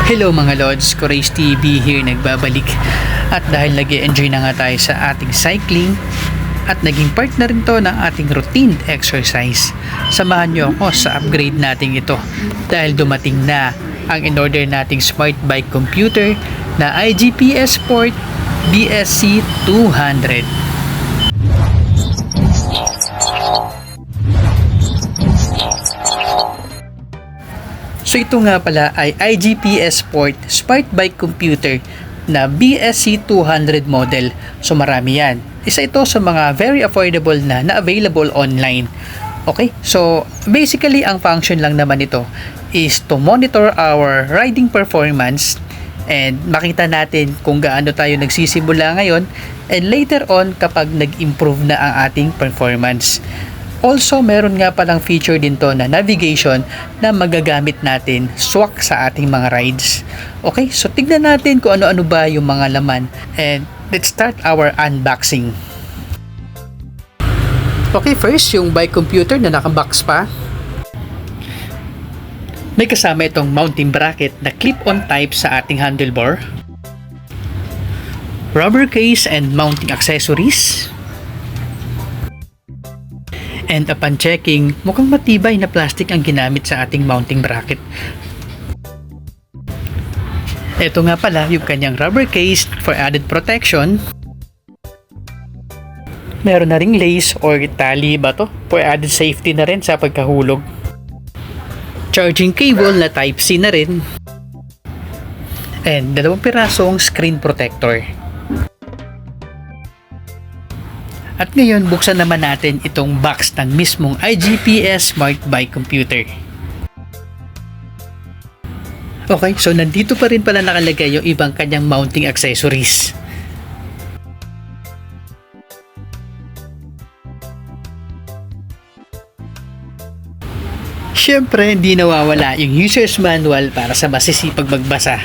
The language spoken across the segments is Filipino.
Hello mga Lods, Corace TV here nagbabalik. At dahil nag-enjoy na nga tayo sa ating cycling at naging part na rin to ng ating routine exercise, samahan nyo ako sa upgrade natin ito dahil dumating na ang in-order nating smart bike computer na IGPS Sport BSC 200. So ito nga pala ay IGPS Sport Smart Bike Computer na BSC 200 model. So marami yan. Isa ito sa mga very affordable na available online. Okay? So basically ang function lang naman ito is to monitor our riding performance and makita natin kung gaano tayo nagsisimula ngayon and later on kapag nag-improve na ang ating performance. Also, meron nga palang feature din to na navigation na magagamit natin swak sa ating mga rides. Okay, so tignan natin kung ano-ano ba yung mga laman and let's start our unboxing. Okay, first yung bike computer na nakabox pa. May kasama itong mounting bracket na clip-on type sa ating handlebar, rubber case and mounting accessories. And upon checking, mukhang matibay na plastic ang ginamit sa ating mounting bracket. Ito nga pala yung kanyang rubber case for added protection. Meron na ring lace or tali ba to for added safety na rin sa pagkahulog. Charging cable na type C na rin. And 2 pirasong screen protector. At ngayon, buksan naman natin itong box ng mismong IGPS Smart Bike Computer. Okay, so nandito pa rin pala nakalagay yung ibang kanyang mounting accessories. Siyempre, hindi nawawala yung user's manual para sa masisipag magbasa.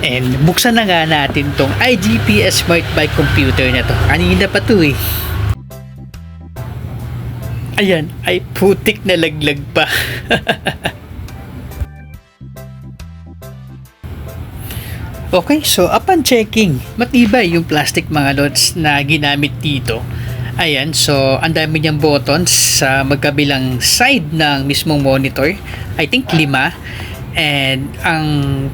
And buksan na nga natin tong IGPS Smart Bike Computer na to. Kanina pa to eh. Ayan, ay putik na laglag pa. Okay, so upon checking, matibay yung plastic mga lods na ginamit dito. Ayan, so ang dami niyang buttons sa magkabilang side ng mismong monitor. I think 5. And ang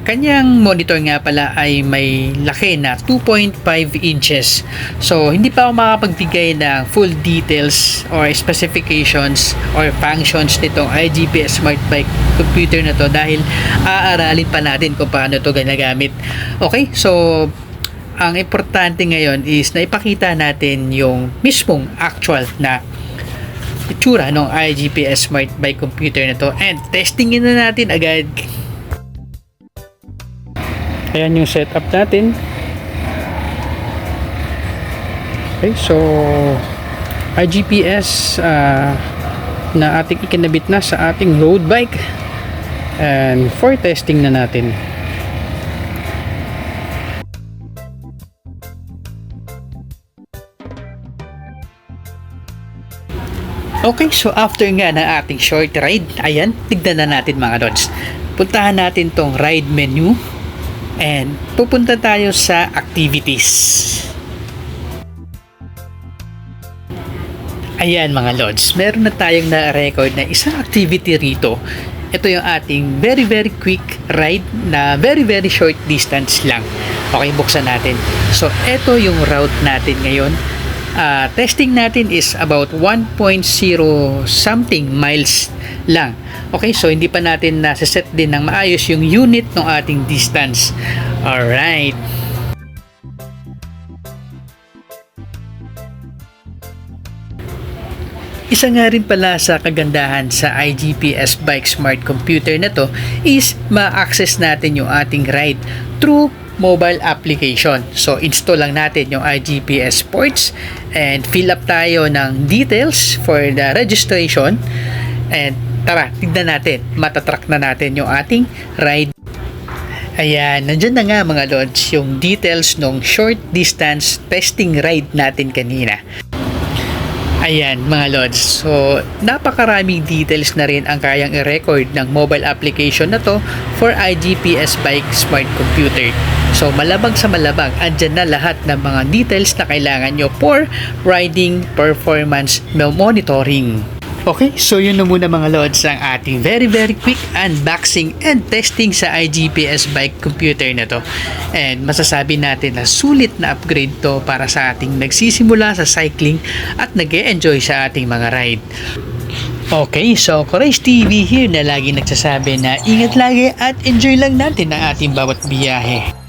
kanyang monitor nga pala ay may laki na 2.5 inches. So hindi pa ako makapagbigay ng full details or specifications or functions nitong IGPS Smart Bike Computer na to dahil aaralin pa natin kung paano to ginagamit. Okay, so ang importante ngayon is na ipakita natin yung mismong actual na itsura ng IGPS Smart Bike Computer na to and testingin na natin agad. Ayan yung setup natin. Okay, so IGPS na ating ikinabit na sa ating road bike and for testing na natin. Okay, so after nga ng ating short ride, ayan, tignan na natin mga lods. Puntahan natin tong ride menu and pupunta tayo sa activities. Ayan mga lods, meron na tayong na-record na isang activity rito. Ito yung ating very quick ride na very short distance lang. Okay, buksan natin. So, ito yung route natin ngayon. Testing natin is about 1.0 something miles lang. Okay, so hindi pa natin nasa-set din ng maayos yung unit ng ating distance. Alright. Isa nga rin pala sa kagandahan sa IGPS Bike Smart Computer na to is ma-access natin yung ating ride through mobile application. So install lang natin yung IGPS Sports and fill up tayo ng details for the registration and tara, tignan natin, matatrack na natin yung ating ride. Ayan, nandyan na nga mga lods yung details ng short distance testing ride natin kanina. Ayan mga lods, so napakaraming details na rin ang kayang i-record ng mobile application na to for iGPS Bike Smart Computer. So malabang sa malabang, andyan na lahat ng mga details na kailangan nyo for riding performance monitoring. Okay, so yun na muna mga lods ang ating very quick unboxing and testing sa iGPS bike computer na to. And masasabi natin na sulit na upgrade to para sa ating nagsisimula sa cycling at nag-e-enjoy sa ating mga ride. Okay, so Courage TV here na lagi nagsasabi na ingat lagi at enjoy lang natin ang ating bawat biyahe.